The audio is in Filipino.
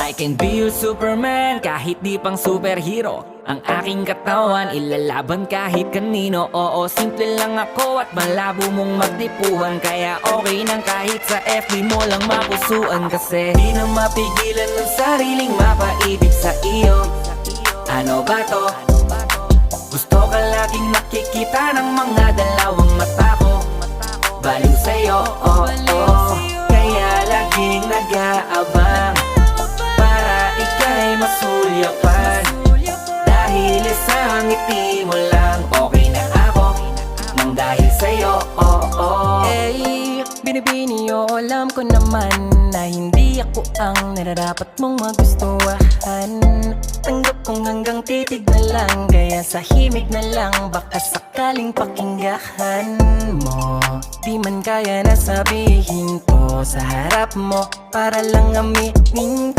I can be your Superman kahit di pang superhero. Ang aking katawan ilalaban kahit kanino. Oo, simple lang ako at malabo mong magdipuhan. Kaya okay nang kahit sa FB mo lang mapusuan. Kasi di na mapigilan ng sariling mapaibig sa iyo. Ano ba to? Gusto ka laging nakikita ng mga dalawang mata ko. Baliw sa'yo, oh, oh. Kaya laging nag-aabang para ika'y masulyapan. Dahil isang ngiti mo lang, okay na ako nang dahil sa'yo, oh, oh. Eh, binibini o alam ko naman na hindi ako ang nararapat mong magustuhan. Tanggap kong hanggang titig na lang, kaya sa himig na lang baka sakaling pakinggan mo. Di man kaya na sabihin ko sa harap mo para lang aminin